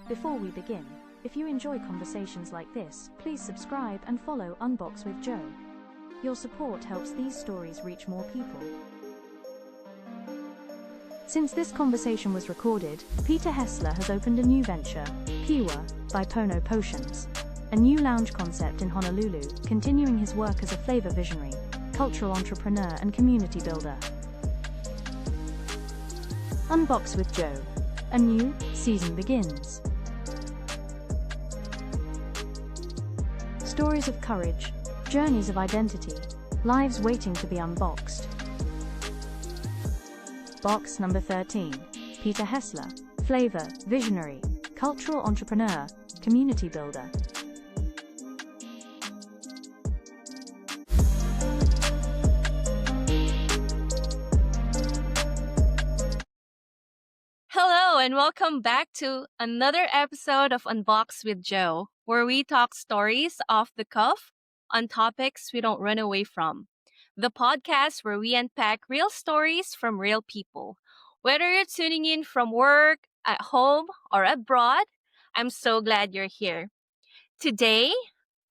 Before we begin, if you enjoy conversations like this, please subscribe and follow Unbox with Joe. Your support helps these stories reach more people. Since this conversation was recorded, Peter Hessler has opened a new venture, Pure, by Pono Potions, a new lounge concept in Honolulu, continuing his work as a flavor visionary, cultural entrepreneur and community builder. Unbox with Joe. A new season begins. Stories of courage, journeys of identity, lives waiting to be unboxed. Box number 13. Peter Hessler, flavor, visionary, cultural entrepreneur, community builder. Hello and welcome back to another episode of Unbox with Joe, where we talk stories off the cuff on topics we don't run away from. The podcast where we unpack real stories from real people. Whether you're tuning in from work, at home, or abroad, I'm so glad you're here. Today,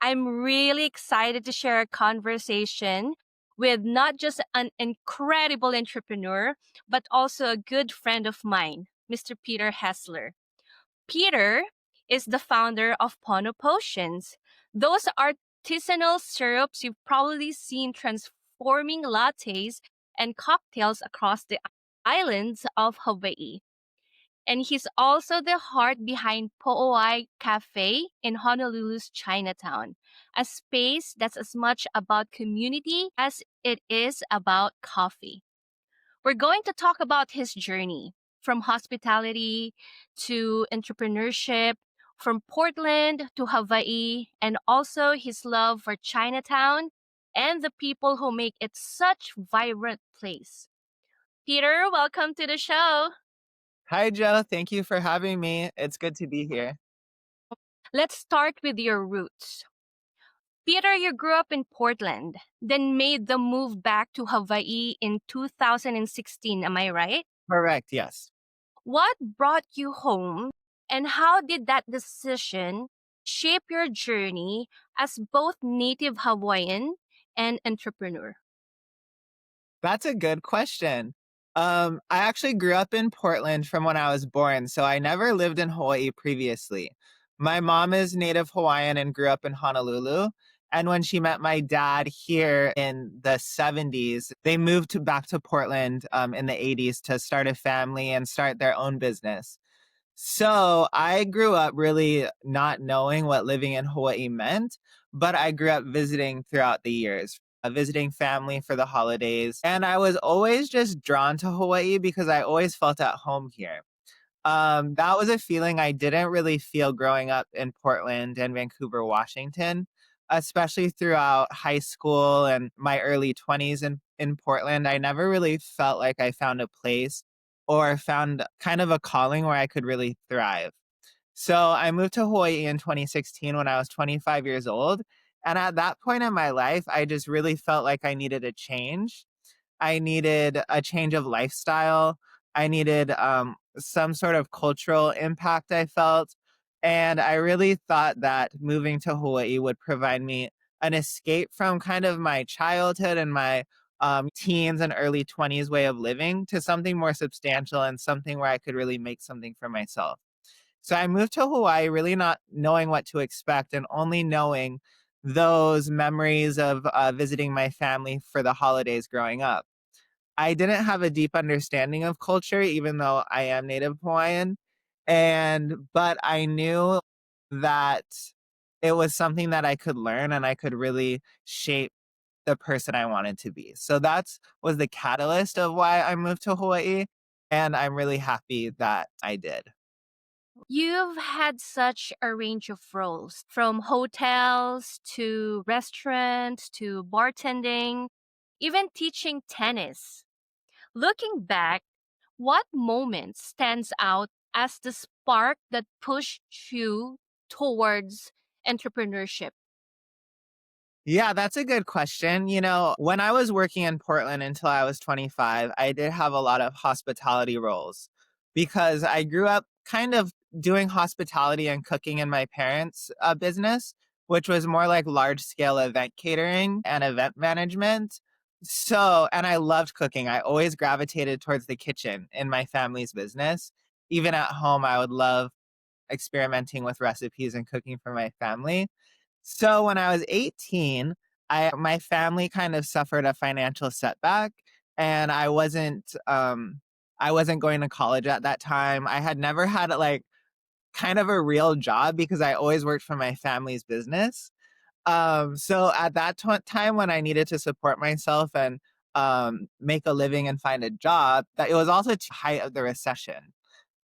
I'm really excited to share a conversation with not just an incredible entrepreneur, but also a good friend of mine, Mr. Peter Hessler. Peter is the founder of Pono Potions. Those artisanal syrups you've probably seen transforming lattes and cocktails across the islands of Hawaii. And he's also the heart behind Po'oai Cafe in Honolulu's Chinatown, a space that's as much about community as it is about coffee. We're going to talk about his journey from hospitality to entrepreneurship, from Portland to Hawaii, and also his love for Chinatown and the people who make it such a vibrant place. Peter, welcome to the show. Hi, Joe. Thank you for having me. It's good to be here. Let's start with your roots. Peter, you grew up in Portland, then made the move back to Hawaii in 2016, am I right? Correct, yes. What brought you home, and how did that decision shape your journey as both native Hawaiian and entrepreneur? That's a good question. I actually grew up in Portland from when I was born, so I never lived in Hawaii previously. My mom is native Hawaiian and grew up in Honolulu. And when she met my dad here in the 70s, they moved back to Portland in the 80s to start a family and start their own business. So I grew up really not knowing what living in Hawaii meant, but I grew up visiting throughout the years, visiting family for the holidays. And I was always just drawn to Hawaii because I always felt at home here. That was a feeling I didn't really feel growing up in Portland and Vancouver, Washington, especially throughout high school and my early 20s in Portland. I never really felt like I found a place or found kind of a calling where I could really thrive. So I moved to Hawaii in 2016 when I was 25 years old. And at that point in my life, I just really felt like I needed a change. I needed a change of lifestyle. I needed some sort of cultural impact, I felt. And I really thought that moving to Hawaii would provide me an escape from kind of my childhood and my teens and early 20s way of living to something more substantial and something where I could really make something for myself. So I moved to Hawaii really not knowing what to expect and only knowing those memories of visiting my family for the holidays growing up. I didn't have a deep understanding of culture, even though I am native Hawaiian. But I knew that it was something that I could learn and I could really shape the person I wanted to be. So was the catalyst of why I moved to Hawaii. And I'm really happy that I did. You've had such a range of roles, from hotels to restaurants to bartending, even teaching tennis. Looking back, what moment stands out as the spark that pushed you towards entrepreneurship? Yeah, that's a good question. When I was working in Portland until I was 25, I did have a lot of hospitality roles because I grew up kind of doing hospitality and cooking in my parents' business, which was more like large scale event catering and event management. So, and I loved cooking. I always gravitated towards the kitchen in my family's business. Even at home, I would love experimenting with recipes and cooking for my family. So when I was 18, my family kind of suffered a financial setback, and I wasn't going to college at that time. I had never had like kind of a real job because I always worked for my family's business. So at that time when I needed to support myself and make a living and find a job, that it was also the height of the recession,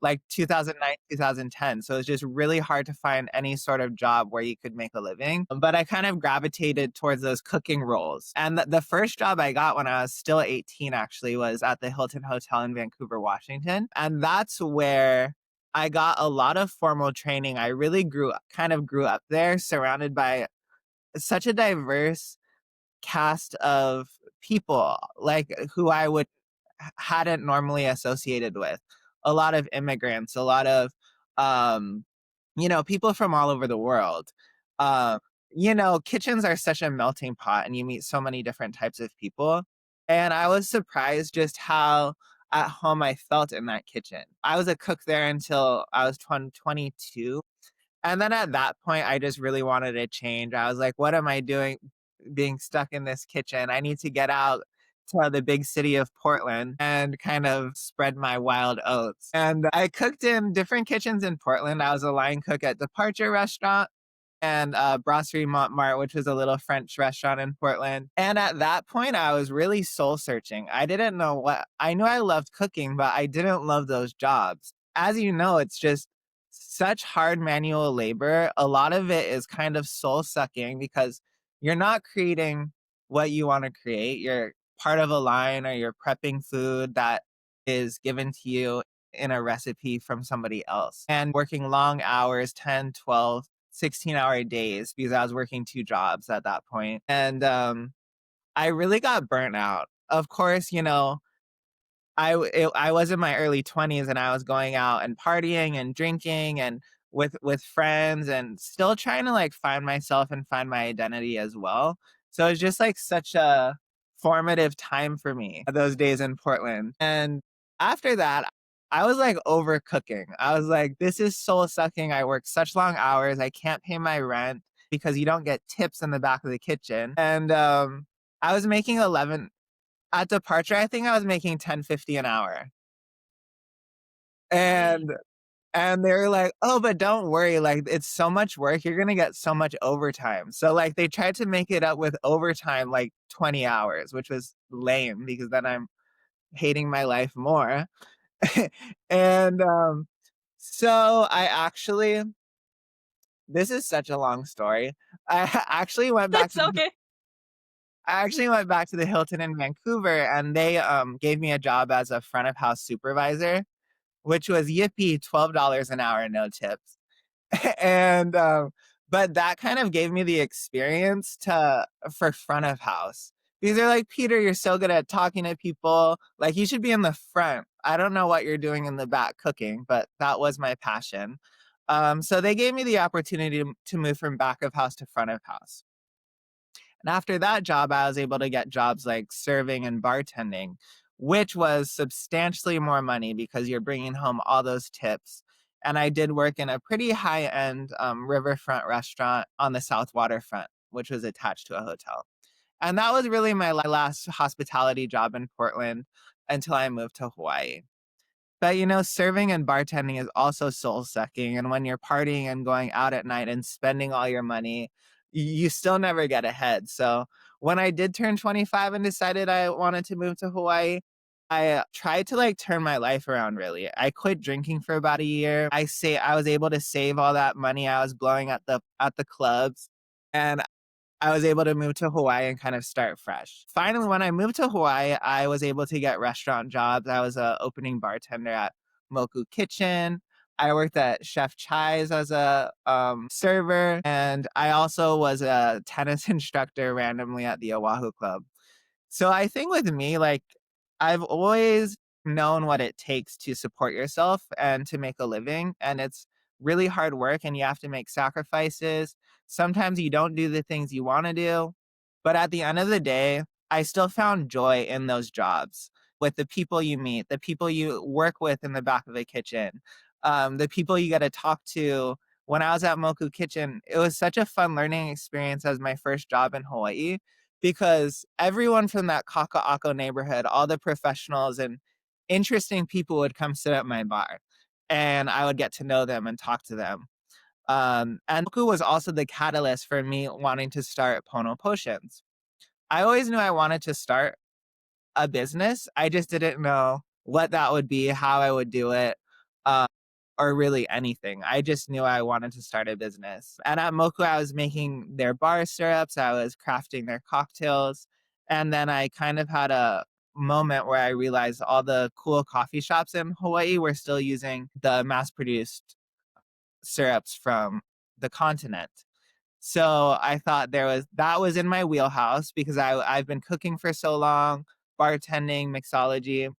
like 2009, 2010. So it's just really hard to find any sort of job where you could make a living. But I kind of gravitated towards those cooking roles. And the first job I got when I was still 18 actually was at the Hilton Hotel in Vancouver, Washington. And that's where I got a lot of formal training. I really kind of grew up there, surrounded by such a diverse cast of people, like who I would hadn't normally associated with. A lot of immigrants, a lot of um, people from all over the world. Um, Kitchens are such a melting pot and you meet so many different types of people. And I was surprised just how at home I felt in that kitchen. I was a cook there until I was 22. And then at that point, I just really wanted to change. I was like, what am I doing being stuck in this kitchen? I need to get out to the big city of Portland and kind of spread my wild oats. And I cooked in different kitchens in Portland. I was a line cook at Departure Restaurant and Brasserie Montmartre, which was a little French restaurant in Portland. And at that point, I was really soul searching. I didn't know I knew I loved cooking, but I didn't love those jobs. As you know, it's just such hard manual labor. A lot of it is kind of soul sucking because you're not creating what you want to create. You're part of a line or you're prepping food that is given to you in a recipe from somebody else and working long hours, 10, 12, 16-hour days because I was working two jobs at that point. And I really got burnt out. Of course, I was in my early 20s and I was going out and partying and drinking and with friends and still trying to like find myself and find my identity as well. So it's just like such a formative time for me, those days in Portland. And after that, I was like overcooking. I was like, this is soul sucking. I work such long hours. I can't pay my rent because you don't get tips in the back of the kitchen. And I was making 11 at Departure. I think I was making 10.50 an hour. And they were like, "Oh, but don't worry, like it's so much work, you're gonna get so much overtime." So like they tried to make it up with overtime like 20 hours, which was lame because then I'm hating my life more. And so this is such a long story. I actually went back That's to okay. I actually went back to the Hilton in Vancouver and they gave me a job as a front of house supervisor, which was yippee, $12 an hour, no tips. And but that kind of gave me the experience for front of house. Because they're like, Peter, you're so good at talking to people. Like you should be in the front. I don't know what you're doing in the back cooking, but that was my passion. So they gave me the opportunity to move from back of house to front of house. And after that job, I was able to get jobs like serving and bartending, which was substantially more money because you're bringing home all those tips. And I did work in a pretty high end riverfront restaurant on the South Waterfront, which was attached to a hotel. And that was really my last hospitality job in Portland until I moved to Hawaii. But serving and bartending is also soul sucking. And when you're partying and going out at night and spending all your money, you still never get ahead. So when I did turn 25 and decided I wanted to move to Hawaii, I tried to like turn my life around really. I quit drinking for about a year. I was able to save all that money I was blowing at the clubs. And I was able to move to Hawaii and kind of start fresh. Finally, when I moved to Hawaii, I was able to get restaurant jobs. I was an opening bartender at Moku Kitchen. I worked at Chef Chai's as a server, and I also was a tennis instructor randomly at the Oahu Club. So I think with me, like I've always known what it takes to support yourself and to make a living, and it's really hard work and you have to make sacrifices. Sometimes you don't do the things you want to do. But at the end of the day, I still found joy in those jobs with the people you meet, the people you work with in the back of the kitchen, the people you get to talk to. When I was at Moku Kitchen, it was such a fun learning experience as my first job in Hawaii because everyone from that Kaka'ako neighborhood, all the professionals and interesting people would come sit at my bar and I would get to know them and talk to them. And Moku was also the catalyst for me wanting to start Pono Potions. I always knew I wanted to start a business. I just didn't know what that would be, how I would do it, uh, or really anything. I just knew I wanted to start a business. And at Moku, I was making their bar syrups, I was crafting their cocktails. And then I kind of had a moment where I realized all the cool coffee shops in Hawaii were still using the mass produced syrups from the continent. So I thought that was in my wheelhouse because I've been cooking for so long, bartending, mixology.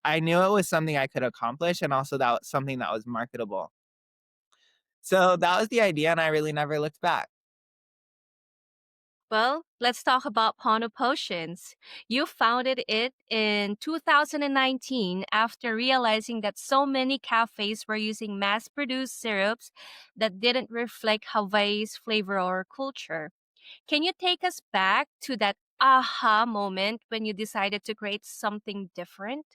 I knew it was something I could accomplish and also that was something that was marketable. So that was the idea and I really never looked back. Well, let's talk about Pono Potions. You founded it in 2019 after realizing that so many cafes were using mass produced syrups that didn't reflect Hawaii's flavor or culture. Can you take us back to that aha moment when you decided to create something different?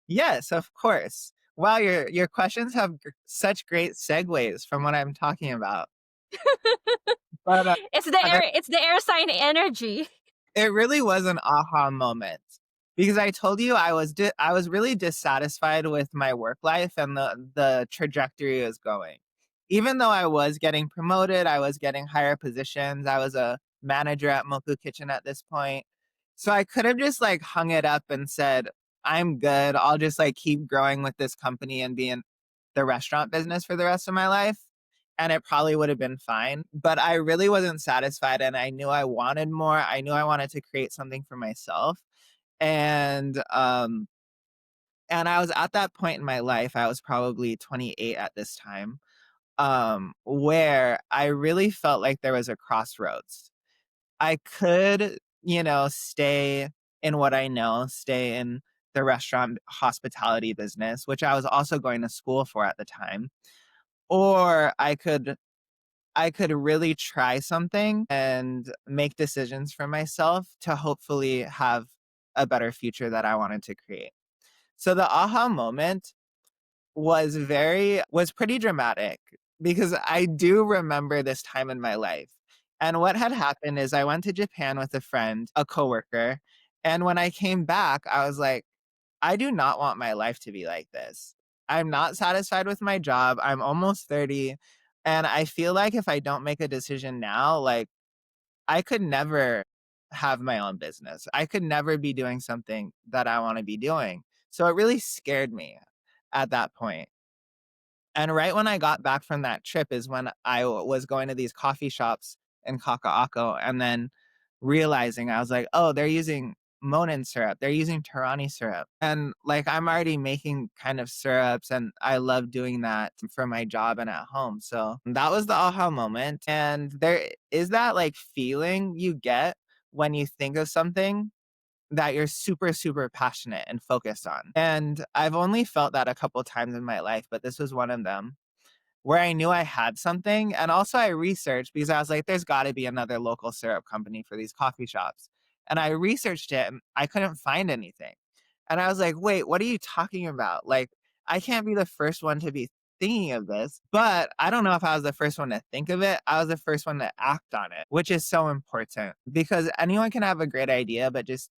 Yes, of course. Wow, your questions have such great segues from what I'm talking about. But It's the air sign energy. it really was an aha moment because I told you I was really dissatisfied with my work life and the trajectory it was going. Even though I was getting promoted, I was getting higher positions. I was a manager at Moku Kitchen at this point. So I could have just like hung it up and said, I'm good. I'll just like keep growing with this company and be in the restaurant business for the rest of my life and it probably would have been fine. But I really wasn't satisfied and I knew I wanted more. I knew I wanted to create something for myself. And and I was at that point in my life, I was probably 28 at this time, where I really felt like there was a crossroads. I could, stay in what I know, stay in the restaurant hospitality business, which I was also going to school for at the time, or I could really try something and make decisions for myself to hopefully have a better future that I wanted to create. So the aha moment was pretty dramatic because I do remember this time in my life. And what had happened is I went to Japan with a friend, a coworker, and when I came back, I was like, I do not want my life to be like this. I'm not satisfied with my job. I'm almost 30. And I feel like if I don't make a decision now, like I could never have my own business. I could never be doing something that I want to be doing. So it really scared me at that point. And right when I got back from that trip is when was going to these coffee shops in Kaka'ako and then realizing I was like, oh, they're using Monin syrup. They're using Tarani syrup. And like I'm already making kind of syrups and I love doing that for my job and at home. So that was the aha moment. And there is that like feeling you get when you think of something that you're super, super passionate and focused on. And I've only felt that a couple times in my life, but this was one of them where I knew I had something. And also I researched because I was like, there's got to be another local syrup company for these coffee shops. And I researched it and I couldn't find anything. And I was like, wait, what are you talking about? Like, I can't be the first one to be thinking of this, but I don't know if I was the first one to think of it. I was the first one to act on it, which is so important because anyone can have a great idea, but just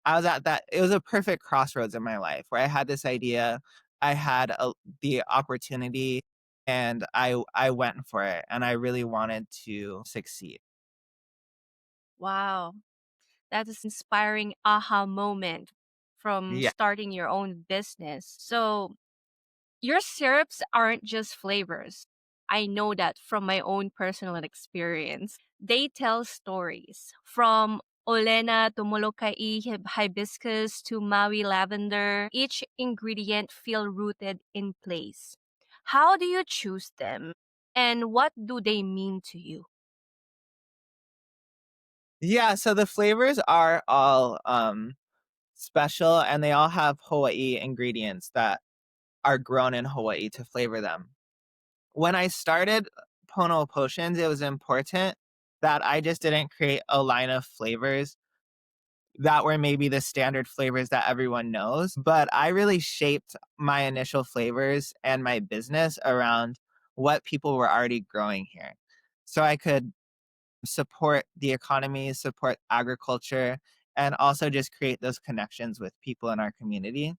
I was at that it was a perfect crossroads in my life where I had this idea, I had the opportunity, and I went for it, and I really wanted to succeed. Wow, that is inspiring aha moment from Yeah. starting your own business. So, your syrups aren't just flavors. I know that from my own personal experience. They tell stories from Olena to Molokai hibiscus to Maui lavender. Each ingredient feel rooted in place. How do you choose them? And what do they mean to you? Yeah, so the flavors are all special, and they all have Hawaii ingredients that are grown in Hawaii to flavor them. When I started Pono Potions, it was important that I just didn't create a line of flavors that were maybe the standard flavors that everyone knows, but I really shaped my initial flavors and my business around what people were already growing here. So I could support the economy, support agriculture, and also just create those connections with people in our community.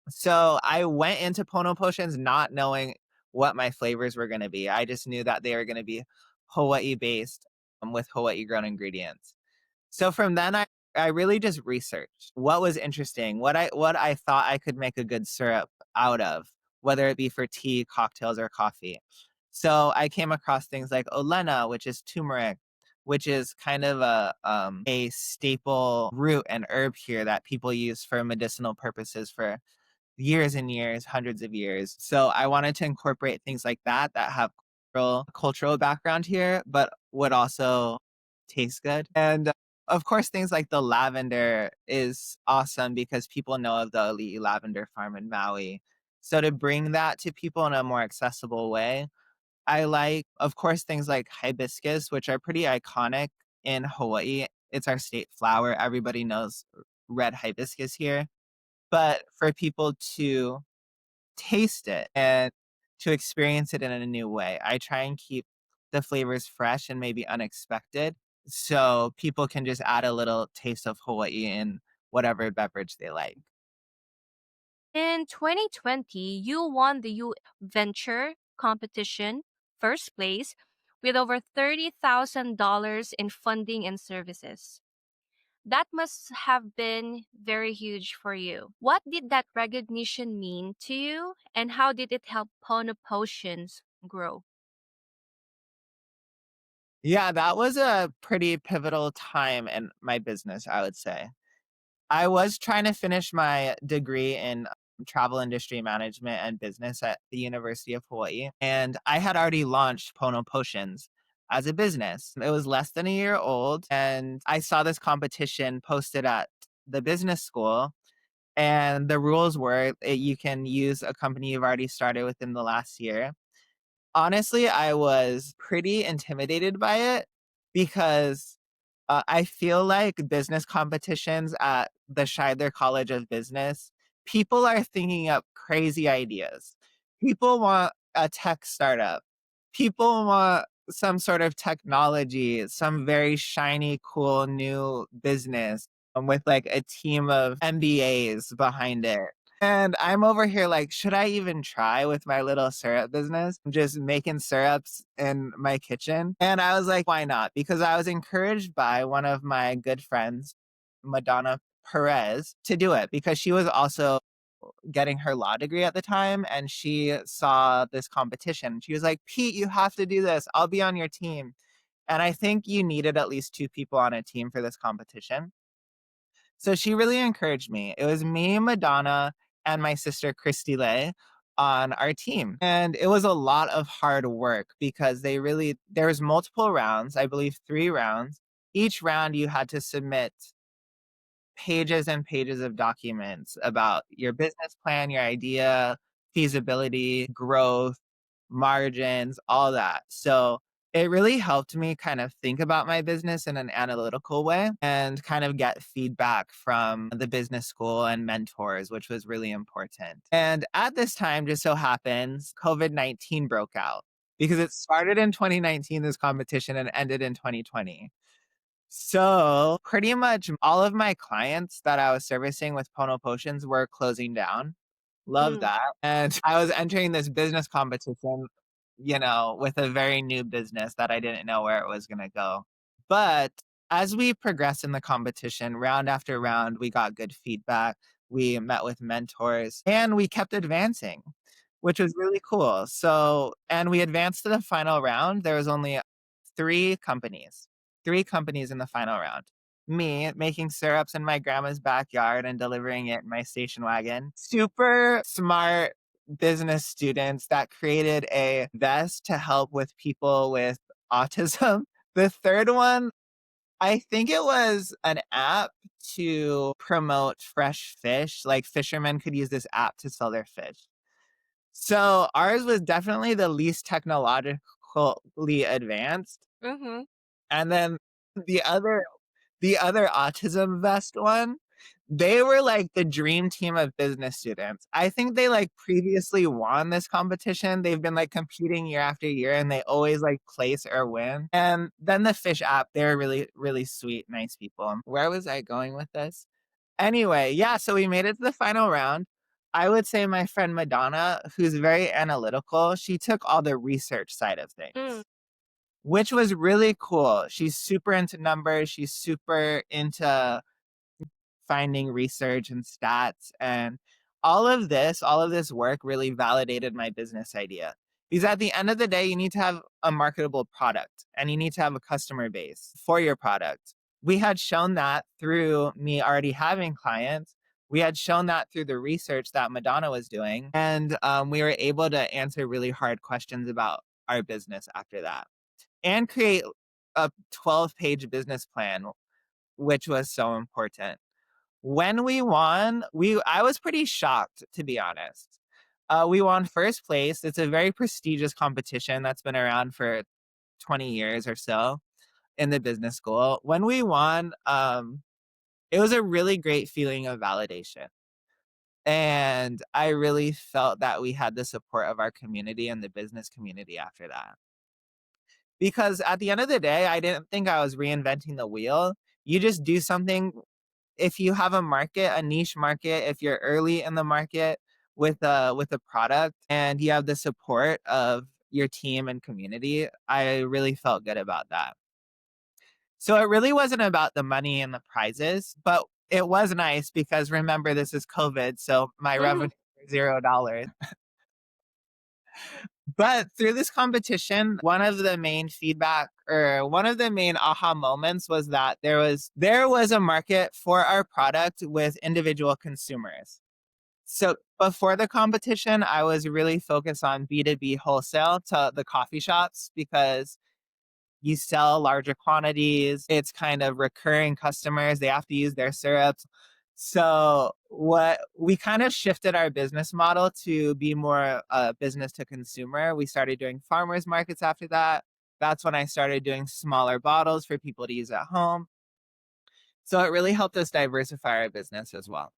So I went into Pono Potions not knowing what my flavors were going to be. I just knew that they were going to be Hawaii based, with Hawaii grown ingredients. So from then I really just researched what was interesting, what I thought I could make a good syrup out of, whether it be for tea, cocktails, or coffee. So I came across things like olena, which is turmeric, which is kind of a staple root and herb here that people use for medicinal purposes for years and years, hundreds of years. So I wanted to incorporate things like that that have cultural background here, but would also taste good. And of course, things like the lavender is awesome because people know of the Ali'i lavender farm in Maui. So to bring that to people in a more accessible way, I like, of course, things like hibiscus, which are pretty iconic in Hawaii. It's our state flower. Everybody knows red hibiscus here. But for people to taste it and to experience it in a new way, I try and keep the flavors fresh and maybe unexpected so people can just add a little taste of Hawaii in whatever beverage they like. In 2020, you won the U Venture competition first place with over $30,000 in funding and services. That must have been very huge for you. What did that recognition mean to you, and how did it help Pono Potions grow? Yeah, that was a pretty pivotal time in my business, I would say. I was trying to finish my degree in travel industry management and business at the University of Hawaii, and I had already launched Pono Potions as a business. It was less than a year old, and I saw this competition posted at the business school, and the rules were you can use a company you've already started within the last year. Honestly, I was pretty intimidated by it because I feel like business competitions at the Scheidler College of Business, people are thinking up crazy ideas. People want a tech startup. People want some sort of technology, some very shiny, cool new business, with like a team of MBAs behind it. And I'm over here like, should I even try with my little syrup business? I'm just making syrups in my kitchen. And I was like, why not? Because I was encouraged by one of my good friends, Madonna Perez, to do it because she was also getting her law degree at the time and she saw this competition. She was like, Pete, you have to do this. I'll be on your team. And I think you needed at least two people on a team for this competition. So she really encouraged me. It was me, Madonna, and my sister Christy Lay on our team. And it was a lot of hard work because there was multiple rounds, I believe 3 rounds. Each round you had to submit pages and pages of documents about your business plan, your idea, feasibility, growth, margins, all that. So it really helped me kind of think about my business in an analytical way and kind of get feedback from the business school and mentors, which was really important. And at this time, just so happens, COVID-19 broke out because it started in 2019, this competition, and ended in 2020. So pretty much all of my clients that I was servicing with Pono Potions were closing down. Love Mm. that. And I was entering this business competition, with a very new business that I didn't know where it was going to go. But as we progressed in the competition, round after round, we got good feedback. We met with mentors and we kept advancing, which was really cool. So, and we advanced to the final round. There was only three companies, three companies in the final round. Me making syrups in my grandma's backyard and delivering it in my station wagon. Super smart business students that created a vest to help with people with autism. The third one, I think it was an app to promote fresh fish. Like fishermen could use this app to sell their fish. So ours was definitely the least technologically advanced. Mm-hmm. And then the other the other autism vest one, they were like the dream team of business students. I think they like previously won this competition. They've been like competing year after year and they always like place or win. And then the fish app, they're really, really sweet, nice people. Where was I going with this? Anyway, yeah, so we made it to the final round. I would say my friend Madonna, who's very analytical, she took all the research side of things, which was really cool. She's super into numbers. She's super into finding research and stats. And all of this work really validated my business idea. Because at the end of the day, you need to have a marketable product and you need to have a customer base for your product. We had shown that through me already having clients. We had shown that through the research that Madonna was doing. And we were able to answer really hard questions about our business after that and create a 12-page business plan, which was so important. When we won, I was pretty shocked, to be honest. We won first place. It's a very prestigious competition that's been around for 20 years or so in the business school. When we won, it was a really great feeling of validation. And I really felt that we had the support of our community and the business community after that. Because at the end of the day, I didn't think I was reinventing the wheel. You just do something. If you have a market, a niche market, if you're early in the market with a product and you have the support of your team and community, I really felt good about that. So it really wasn't about the money and the prizes, but it was nice because remember this is COVID, so my revenue was $0. But through this competition, one of the main feedback or one of the main aha moments was that there was a market for our product with individual consumers. So before the competition, I was really focused on B2B wholesale to the coffee shops because you sell larger quantities. It's kind of recurring customers. They have to use their syrups. So what we kind of shifted our business model to be more business to consumer. We started doing farmers markets after that. That's when I started doing smaller bottles for people to use at home. So it really helped us diversify our business as well.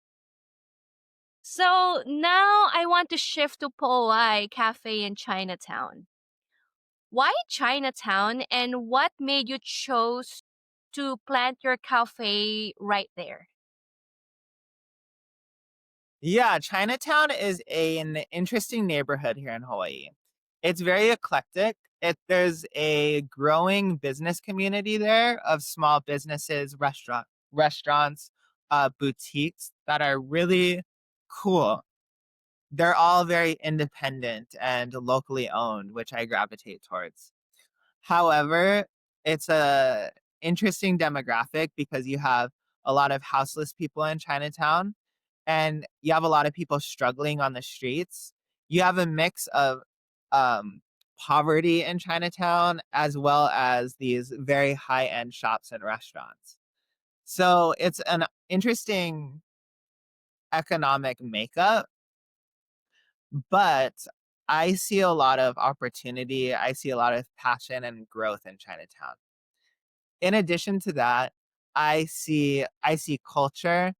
So now I want to shift to Powai Cafe in Chinatown. Why Chinatown and what made you choose to plant your cafe right there? Yeah, Chinatown is an interesting neighborhood here in Hawaii. It's very eclectic. There's a growing business community there of small businesses, restaurants, boutiques that are really cool. They're all very independent and locally owned, which I gravitate towards. However, it's a interesting demographic because you have a lot of houseless people in Chinatown and you have a lot of people struggling on the streets. You have a mix of um, poverty in Chinatown as well as these very high-end shops and restaurants. So it's an interesting economic makeup, but I see a lot of opportunity. I see a lot of passion and growth in Chinatown. In addition to that, I see culture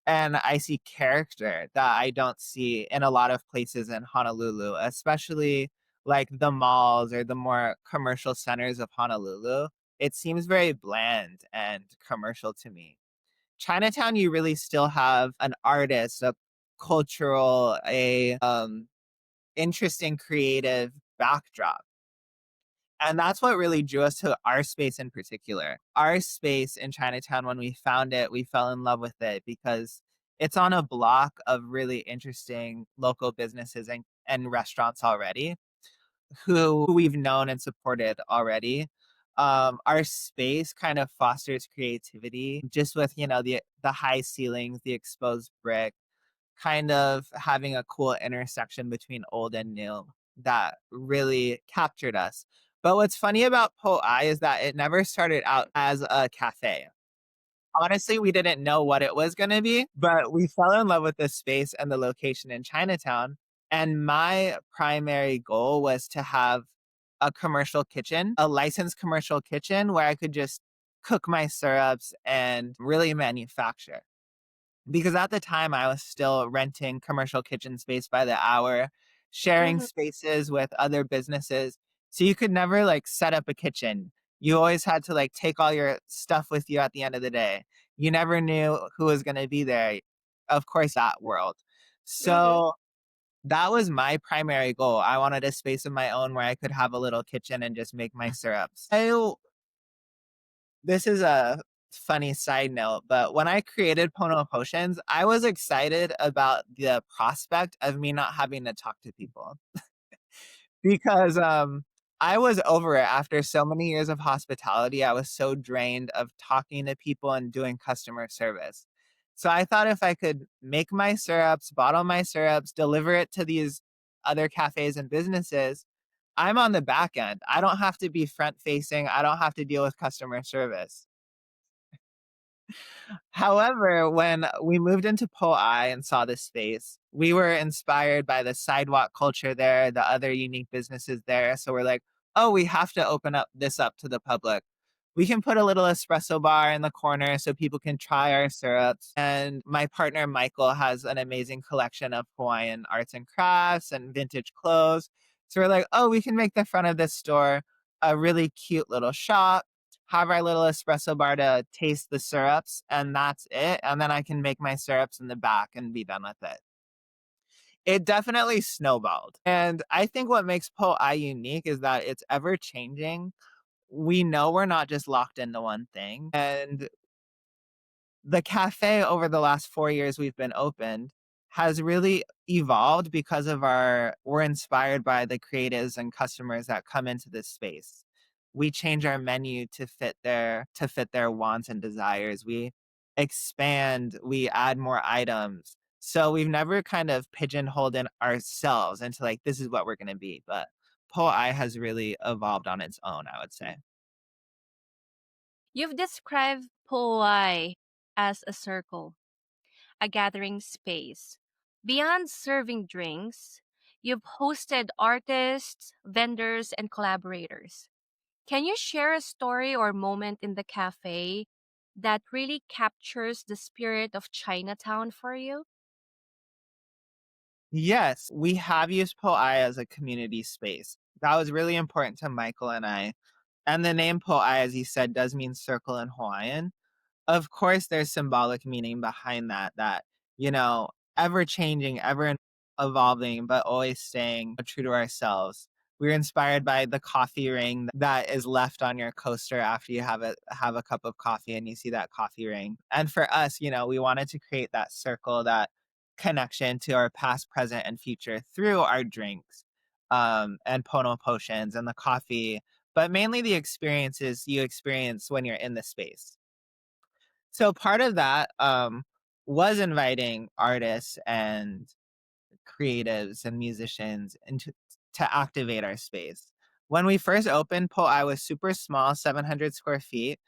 and I see character that I don't see in a lot of places in Honolulu, especially like the malls or the more commercial centers of Honolulu. It seems very bland and commercial to me. Chinatown, you really still have an artist, a cultural, a interesting creative backdrop. And that's what really drew us to our space in particular. Our space in Chinatown, when we found it, we fell in love with it because it's on a block of really interesting local businesses and restaurants already who we've known and supported already. Our space kind of fosters creativity just with, the high ceilings, the exposed brick, kind of having a cool intersection between old and new that really captured us. But what's funny about Po I is that it never started out as a cafe. Honestly, we didn't know what it was gonna be, but we fell in love with the space and the location in Chinatown, and my primary goal was to have a commercial kitchen, a licensed commercial kitchen where I could just cook my syrups and really manufacture. Because at the time, I was still renting commercial kitchen space by the hour, sharing Mm-hmm. spaces with other businesses. So you could never like set up a kitchen. You always had to like take all your stuff with you at the end of the day. You never knew who was going to be there. Of course, that world. Mm-hmm. So that was my primary goal. I wanted a space of my own where I could have a little kitchen and just make my syrups. This is a funny side note, but when I created Pono Potions, I was excited about the prospect of me not having to talk to people because I was over it after so many years of hospitality. I was so drained of talking to people and doing customer service. So I thought if I could make my syrups, bottle my syrups, deliver it to these other cafes and businesses, I'm on the back end. I don't have to be front facing. I don't have to deal with customer service. However, when we moved into Po I and saw this space, we were inspired by the sidewalk culture there, the other unique businesses there. So we're like, oh, we have to open up this up to the public. We can put a little espresso bar in the corner so people can try our syrups. And my partner Michael has an amazing collection of Hawaiian arts and crafts and vintage clothes. So we're like, oh, we can make the front of this store a really cute little shop, have our little espresso bar to taste the syrups, and that's it. And then I can make my syrups in the back and be done with it. It definitely snowballed. And I think what makes Po I unique is that it's ever changing. We know we're not just locked into one thing. And the cafe over the last 4 years we've been opened has really evolved because of we're inspired by the creatives and customers that come into this space. We change our menu to fit their wants and desires. We expand, we add more items. So we've never kind of pigeonholed in ourselves into like this is what we're going to be, but Po I has really evolved on its own, I would say. You've described Powai as a circle, a gathering space. Beyond serving drinks, you've hosted artists, vendors, and collaborators. Can you share a story or moment in the cafe that really captures the spirit of Chinatown for you? Yes, we have used Po I as a community space. That was really important to Michael and I. And the name Po I, as he said, does mean circle in Hawaiian. Of course, there's symbolic meaning behind that, ever changing, ever evolving, but always staying true to ourselves. We're inspired by the coffee ring that is left on your coaster after you have a cup of coffee and you see that coffee ring. And for us, we wanted to create that circle, that connection to our past, present, and future through our drinks, and Pono Potions and the coffee, but mainly the experiences you experience when you're in the space. So part of that was inviting artists and creatives and musicians into to activate our space. When we first opened, Po I was super small, 700 square feet,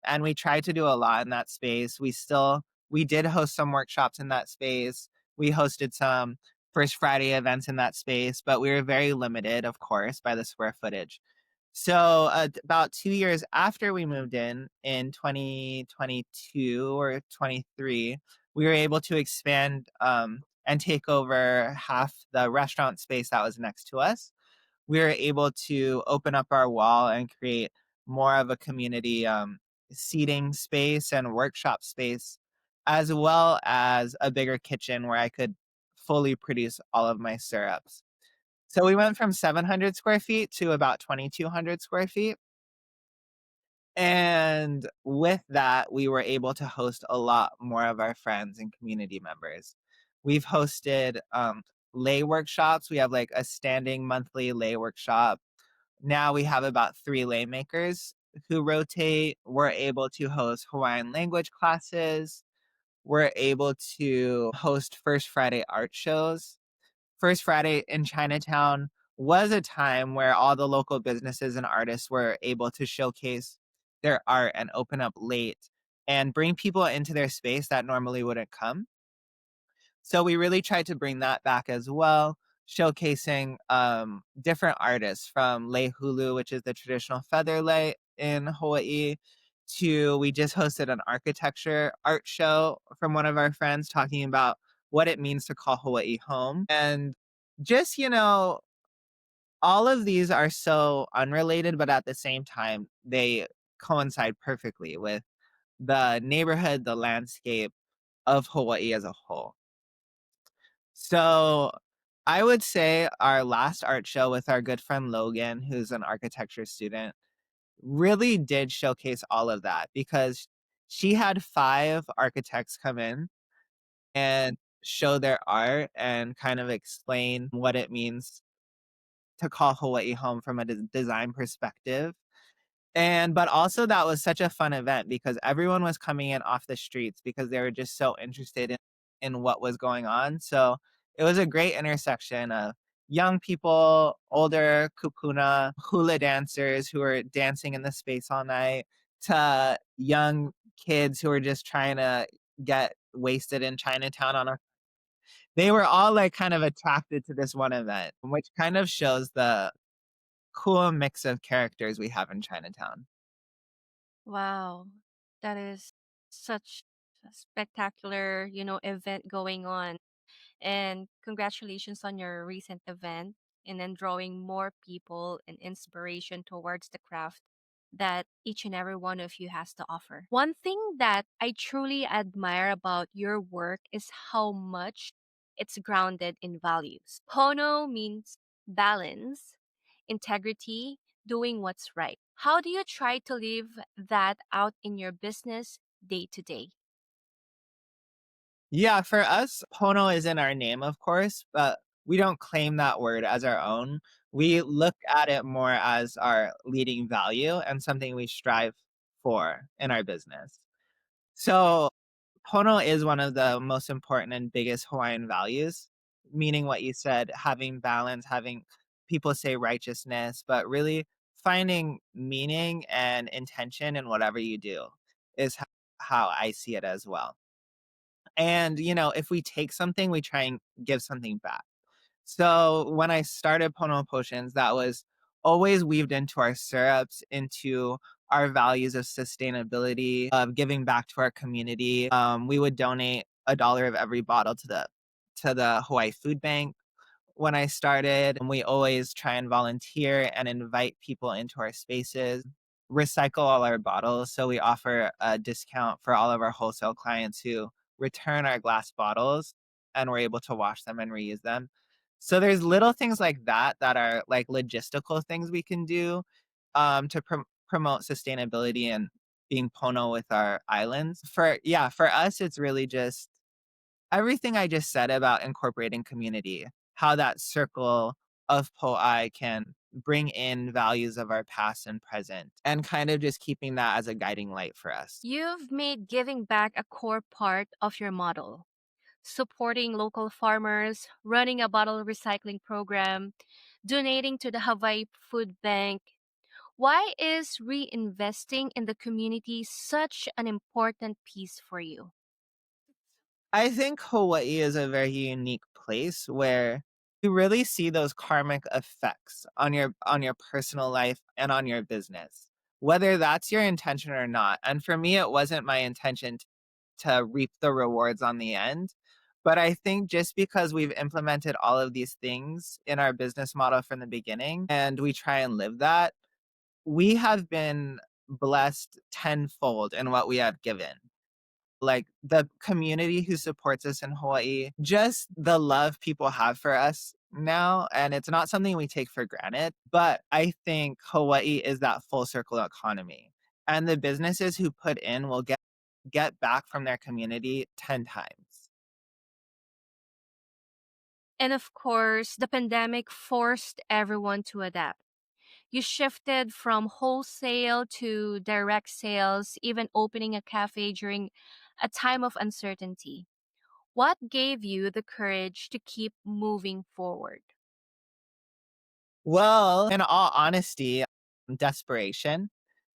and we tried to do a lot in that space. We did host some workshops in that space. We hosted some First Friday events in that space, but we were very limited, of course, by the square footage. So about 2 years after we moved in 2022 or 23, we were able to expand and take over half the restaurant space that was next to us. We were able to open up our wall and create more of a community seating space and workshop space, as well as a bigger kitchen where I could fully produce all of my syrups. So we went from 700 square feet to about 2,200 square feet. And with that, we were able to host a lot more of our friends and community members. We've hosted lay workshops. We have like a standing monthly lay workshop. Now we have about 3 lay makers who rotate. We're able to host Hawaiian language classes. we're able to host First Friday art shows. First Friday in Chinatown was a time where all the local businesses and artists were able to showcase their art and open up late and bring people into their space that normally wouldn't come. So we really tried to bring that back as well, showcasing different artists from lei hulu, which is the traditional feather lei in Hawaii, to we just hosted an architecture art show from one of our friends talking about what it means to call Hawaii home. And just, all of these are so unrelated, but at the same time, they coincide perfectly with the neighborhood, the landscape of Hawaii as a whole. So I would say our last art show with our good friend Logan, who's an architecture student, really did showcase all of that because she had 5 architects come in and show their art and kind of explain what it means to call Hawaii home from a design perspective. And but also that was such a fun event because everyone was coming in off the streets because they were just so interested in what was going on. So it was a great intersection of young people, older kupuna, hula dancers who were dancing in the space all night, to young kids who were just trying to get wasted in Chinatown on a they were all like kind of attracted to this one event, which kind of shows the cool mix of characters we have in Chinatown. Wow, that is such a spectacular, event going on. And congratulations on your recent event and then drawing more people and inspiration towards the craft that each and every one of you has to offer. One thing that I truly admire about your work is how much it's grounded in values. Pono means balance, integrity, doing what's right. How do you try to live that out in your business day to day? Yeah, for us, Pono is in our name, of course, but we don't claim that word as our own. We look at it more as our leading value and something we strive for in our business. So, Pono is one of the most important and biggest Hawaiian values, meaning what you said, having balance, having people say righteousness, but really finding meaning and intention in whatever you do is how I see it as well. And, if we take something, we try and give something back. So when I started Pono Potions, that was always weaved into our syrups, into our values of sustainability, of giving back to our community. We would donate $1 of every bottle to the Hawaii Food Bank when I started. And we always try and volunteer and invite people into our spaces, recycle all our bottles. So we offer a discount for all of our wholesale clients who return our glass bottles and we're able to wash them and reuse them. So there's little things like that that are like logistical things we can do to promote sustainability and being Pono with our islands. For us, it's really just everything I just said about incorporating community, how that circle of Po'ai can bring in values of our past and present, and kind of just keeping that as a guiding light for us. You've made giving back a core part of your model, supporting local farmers, running a bottle recycling program, donating to the Hawaii Food Bank. Why is reinvesting in the community such an important piece for you? I think Hawaii is a very unique place where you really see those karmic effects on your personal life and on your business, whether that's your intention or not. And for me, it wasn't my intention to reap the rewards on the end. But I think just because we've implemented all of these things in our business model from the beginning and we try and live that, we have been blessed tenfold in what we have given. Like the community who supports us in Hawaii, just the love people have for us now. And it's not something we take for granted. But I think Hawaii is that full circle economy. And the businesses who put in will get back from their community 10 times. And of course, the pandemic forced everyone to adapt. You shifted from wholesale to direct sales, even opening a cafe during a time of uncertainty. What gave you the courage to keep moving forward? Well, in all honesty, desperation,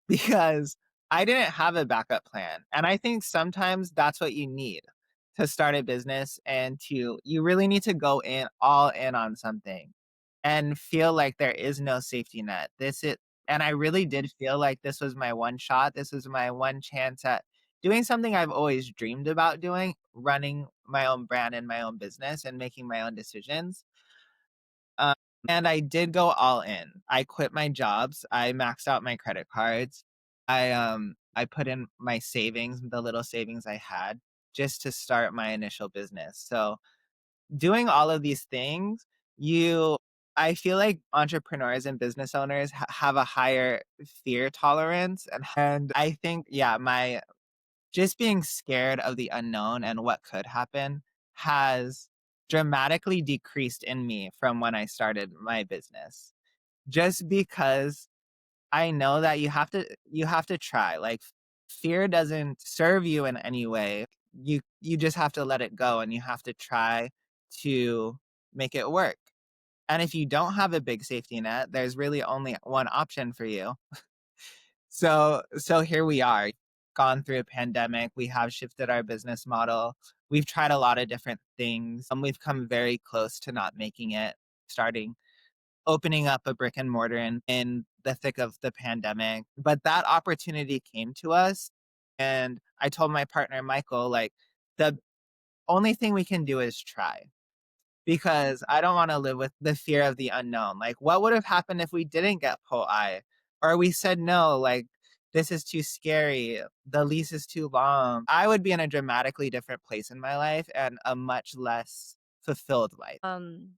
because I didn't have a backup plan. And I think sometimes that's what you need to start a business, and you really need to go in all in on something and feel like there is no safety net. And I really did feel like this was my one shot. This was my one chance at doing something I've always dreamed about doing, running my own brand and my own business and making my own decisions. Um, and I did go all in. I quit my jobs. I maxed out my credit cards. I put in my savings, the little savings I had, just to start my initial business. So doing all of these things, you I feel like entrepreneurs and business owners have a higher fear tolerance, and I think, yeah, my just being scared of the unknown and what could happen has dramatically decreased in me from when I started my business. Just because I know that you have to try. Like, fear doesn't serve you in any way. You just have to let it go, and you have to try to make it work. And if you don't have a big safety net, there's really only one option for you. So here we are, gone through a pandemic. We have shifted our business model. We've tried a lot of different things. We've come very close to not making it, starting opening up a brick and mortar in the thick of the pandemic. But that opportunity came to us. And I told my partner, Michael, like, the only thing we can do is try, because I don't want to live with the fear of the unknown. Like, what would have happened if we didn't get POI, or we said no, like, this is too scary, the lease is too long? I would be in a dramatically different place in my life and a much less fulfilled life. Um,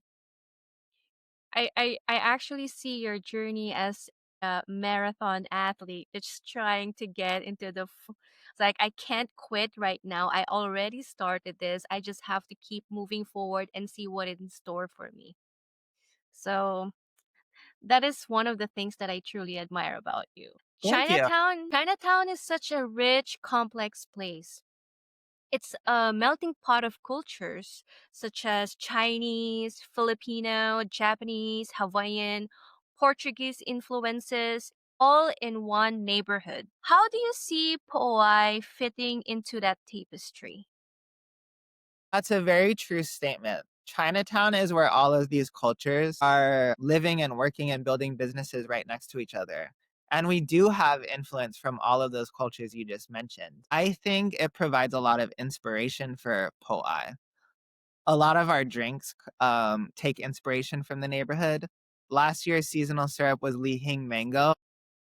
I actually see your journey as a marathon athlete that's trying to get into it's like I can't quit right now. I already started this. I just have to keep moving forward and see what is in store for me. So that is one of the things that I truly admire about you. Thank you. Chinatown is such a rich, complex place. It's a melting pot of cultures such as Chinese, Filipino, Japanese, Hawaiian, Portuguese influences, all in one neighborhood. How do you see Po'ai fitting into that tapestry? That's a very true statement. Chinatown is where all of these cultures are living and working and building businesses right next to each other. And we do have influence from all of those cultures you just mentioned. I think it provides a lot of inspiration for Po'ai. A lot of our drinks take inspiration from the neighborhood. Last year's seasonal syrup was Li Hing mango.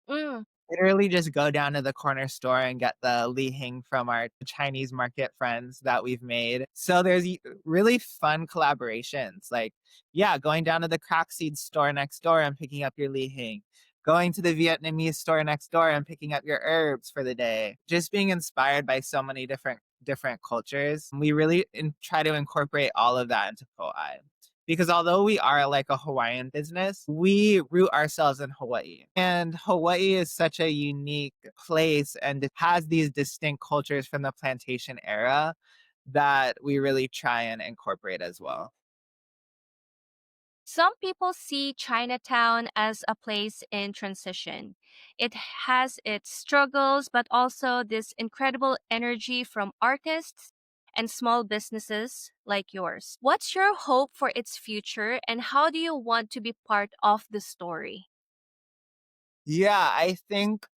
Mm. Literally just go down to the corner store and get the Li Hing from our Chinese market friends that we've made. So there's really fun collaborations. Like, yeah, going down to the crack seed store next door and picking up your Li Hing. Going to the Vietnamese store next door and picking up your herbs for the day. Just being inspired by so many different cultures. We really try to incorporate all of that into Po'ai, because although we are like a Hawaiian business, we root ourselves in Hawaii. And Hawaii is such a unique place, and it has these distinct cultures from the plantation era that we really try and incorporate as well. Some people see Chinatown as a place in transition. It has its struggles, but also this incredible energy from artists and small businesses like yours. What's your hope for its future, and how do you want to be part of the story? Yeah, I think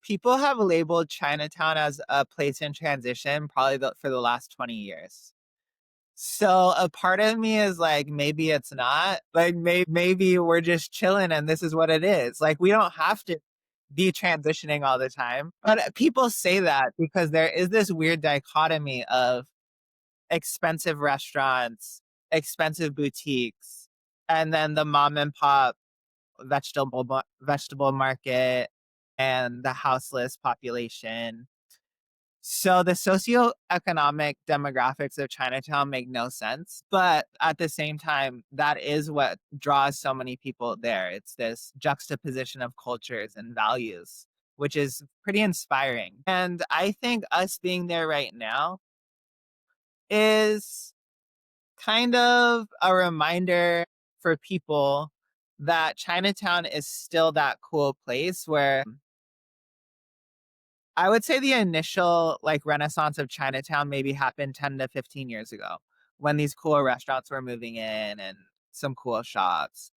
people have labeled Chinatown as a place in transition probably for the last 20 years. So a part of me is like, maybe it's not. Like, maybe we're just chilling and this is what it is. Like, we don't have to be transitioning all the time. But people say that because there is this weird dichotomy of expensive restaurants, expensive boutiques, and then the mom and pop vegetable market and the houseless population. So the socioeconomic demographics of Chinatown make no sense, but at the same time, that is what draws so many people there. It's this juxtaposition of cultures and values, which is pretty inspiring. And I think us being there right now is kind of a reminder for people that Chinatown is still that cool place where I would say the initial like renaissance of Chinatown maybe happened 10 to 15 years ago when these cool restaurants were moving in and some cool shops.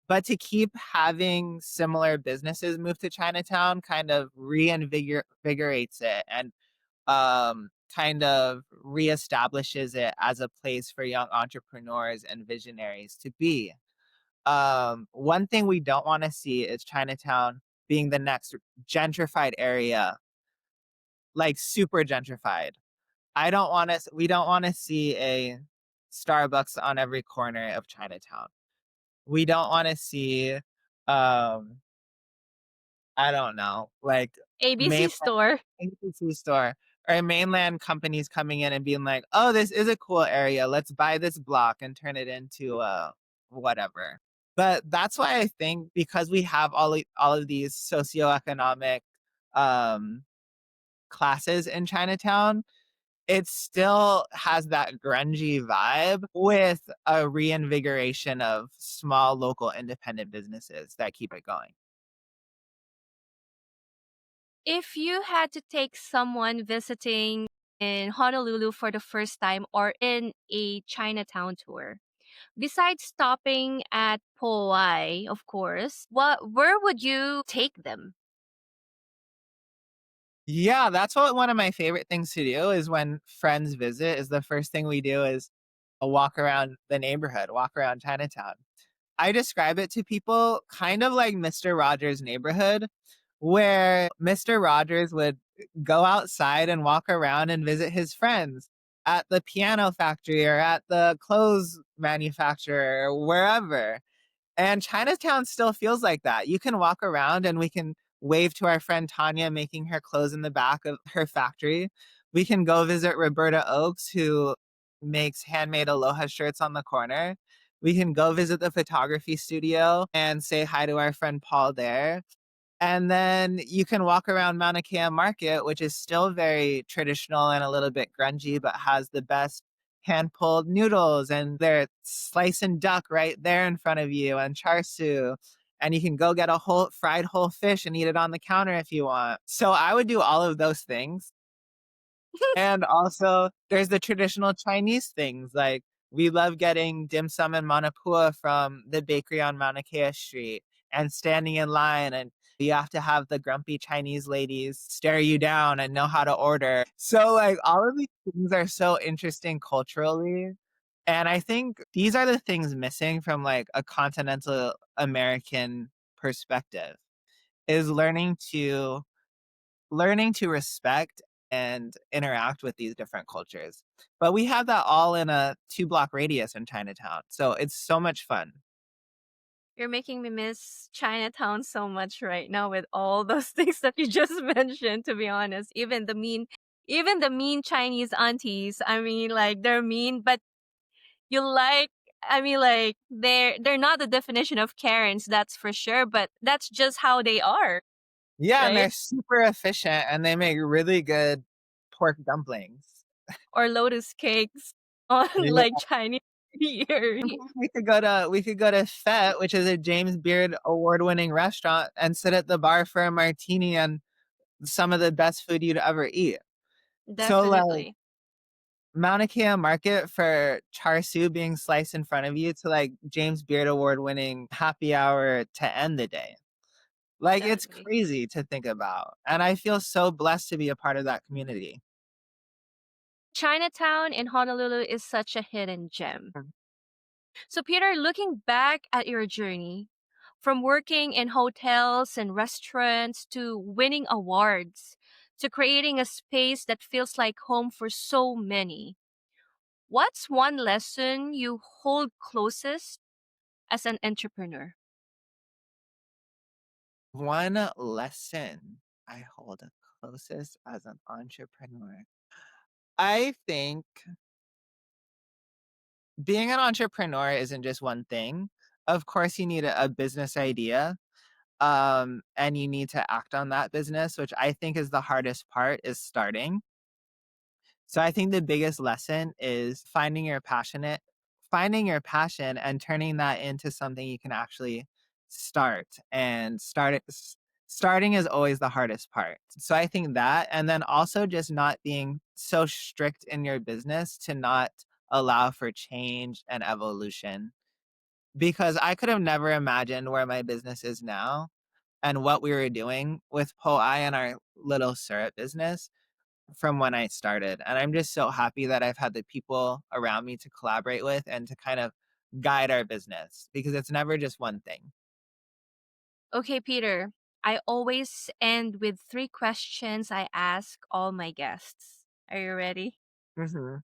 But to keep having similar businesses move to Chinatown kind of reinvigorates it and kind of reestablishes it as a place for young entrepreneurs and visionaries to be. One thing we don't want to see is Chinatown being the next gentrified area, like super gentrified. We don't want to see a Starbucks on every corner of Chinatown. We don't want to see, I don't know, like ABC mainland store. ABC store or mainland companies coming in and being like, "Oh, this is a cool area. Let's buy this block and turn it into whatever." But that's why I think because we have all of these socioeconomic um classes in Chinatown, it still has that grungy vibe with a reinvigoration of small local independent businesses that keep it going. If you had to take someone visiting in Honolulu for the first time or in a Chinatown tour, besides stopping at Powai, of course, where would you take them? Yeah, that's what one of my favorite things to do is when friends visit is the first thing we do is a walk around the neighborhood, walk around Chinatown. I describe it to people kind of like Mr. Rogers' neighborhood, where Mr. Rogers would go outside and walk around and visit his friends at the piano factory or at the clothes manufacturer or wherever. And Chinatown still feels like that. You can walk around and we can wave to our friend Tanya making her clothes in the back of her factory. We can go visit Roberta Oakes, who makes handmade aloha shirts on the corner. We can go visit the photography studio and say hi to our friend Paul there. And then you can walk around Mauna Kea Market, which is still very traditional and a little bit grungy, but has the best hand pulled noodles and they're slice and duck right there in front of you and char siu. And you can go get a whole fish and eat it on the counter if you want. So I would do all of those things. And also, there's the traditional Chinese things like we love getting dim sum and manapua from the bakery on Mauna Kea Street and standing in line, and you have to have the grumpy Chinese ladies stare you down and know how to order. So, like, all of these things are so interesting culturally. And I think these are the things missing from like a continental American perspective is learning to respect and interact with these different cultures. But we have that all in a 2 block radius in Chinatown. So it's so much fun. You're making me miss Chinatown so much right now with all those things that you just mentioned, to be honest. Even the mean Chinese aunties, I mean like they're mean, but you like I mean like they're not the definition of Karens, that's for sure, but that's just how they are, Yeah, and right? they're super efficient and they make really good pork dumplings. Or lotus cakes on Yeah. like Chinese New Year. We could go to Fete, which is a James Beard award-winning restaurant, and sit at the bar for a martini and some of the best food you'd ever eat. So like Definitely. Mauna Kea Market for char siu being sliced in front of you to like James Beard award winning happy hour to end the day. Like it's Definitely. crazy to think about. And I feel so blessed to be a part of that community. Chinatown in Honolulu is such a hidden gem. Mm. So, Peter, looking back at your journey, from working in hotels and restaurants to winning awards to creating a space that feels like home for so many, what's one lesson you hold closest as an entrepreneur? One lesson I hold closest as an entrepreneur. I think being an entrepreneur isn't just one thing. Of course, you need a business idea. and you need to act on that business, which I think is the hardest part, is starting. So I think the biggest lesson is finding your passion and turning that into something you can actually start. And starting is always the hardest part. So I think that, and then also just not being so strict in your business to not allow for change and evolution. Because I could have never imagined where my business is now and what we were doing with Po and our little syrup business from when I started. And I'm just so happy that I've had the people around me to collaborate with and to kind of guide our business, because it's never just one thing. Okay, Peter, I always end with three questions I ask all my guests. Are you ready? Mhm.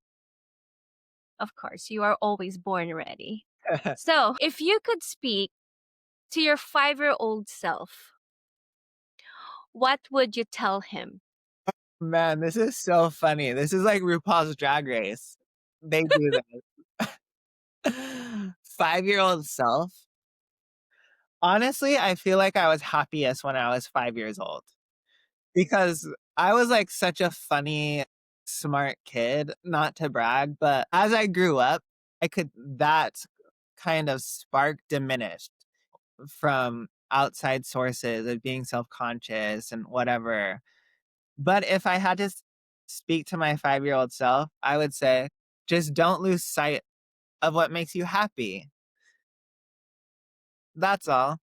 Of course, you are always born ready. So, if you could speak to your 5-year-old self, what would you tell him? Man, this is so funny. This is like RuPaul's Drag Race. They do that. 5-year-old self. Honestly, I feel like I was happiest when I was 5 years old, because I was like such a funny, smart kid, not to brag, but as I grew up, that kind of spark diminished from outside sources of being self-conscious and whatever. But if I had to speak to my 5-year-old self, I would say, just don't lose sight of what makes you happy. That's all.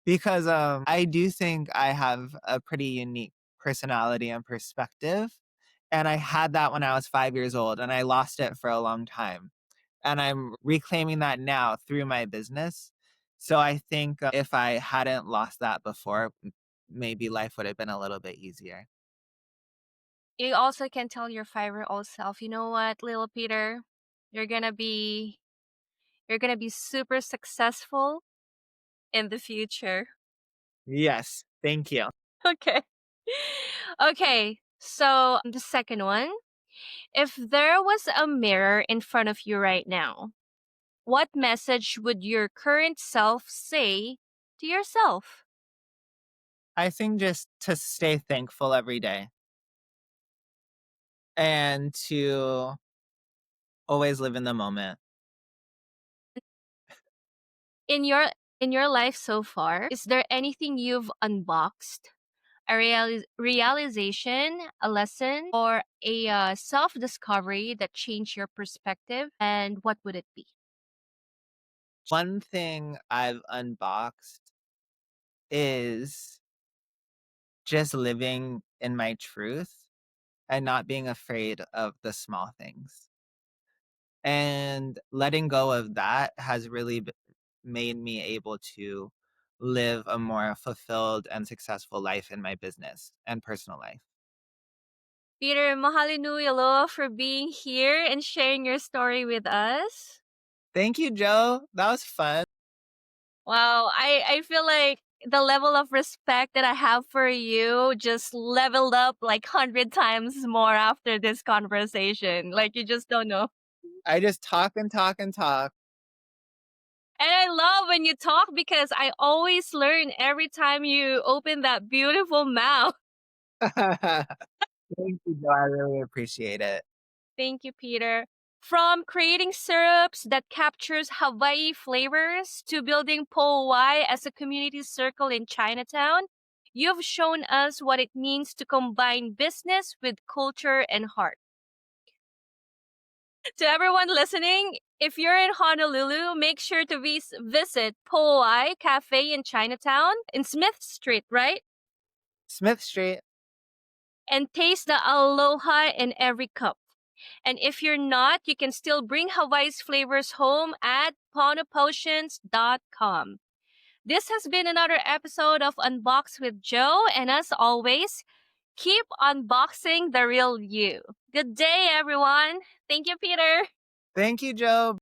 Because I do think I have a pretty unique personality and perspective. And I had that when I was 5 years old, and I lost it for a long time. And I'm reclaiming that now through my business. So I think if I hadn't lost that before, maybe life would have been a little bit easier. You also can tell your 5-year-old self, you know what, little Peter, you're gonna be super successful in the future. Yes, thank you. Okay. Okay, so the second one. If there was a mirror in front of you right now, what message would your current self say to yourself? I think just to stay thankful every day and to always live in the moment. In your life so far, is there anything you've unboxed? A realization, a lesson, or a self discovery that changed your perspective? And what would it be? One thing I've unboxed is just living in my truth and not being afraid of the small things. And letting go of that has really made me able to live a more fulfilled and successful life in my business and personal life. Peter, mahalo nui aloha for being here and sharing your story with us. Thank you, Joe. That was fun. Wow, I feel like the level of respect that I have for you just leveled up like 100 times more after this conversation. Like, you just don't know. I just talk and talk and talk. And I love when you talk because I always learn every time you open that beautiful mouth. Thank you, Joe. I really appreciate it. Thank you, Peter. From creating syrups that captures Hawaii flavors to building Powai as a community circle in Chinatown, you've shown us what it means to combine business with culture and heart. To everyone listening, if you're in Honolulu, make sure to visit Powai Cafe in Chinatown in Smith Street, right? Smith Street. And taste the aloha in every cup. And if you're not, you can still bring Hawaii's flavors home at ponopotions.com. This has been another episode of Unbox with Joe, and as always, keep unboxing the real you. Good day, everyone. Thank you, Peter. Thank you, Joe.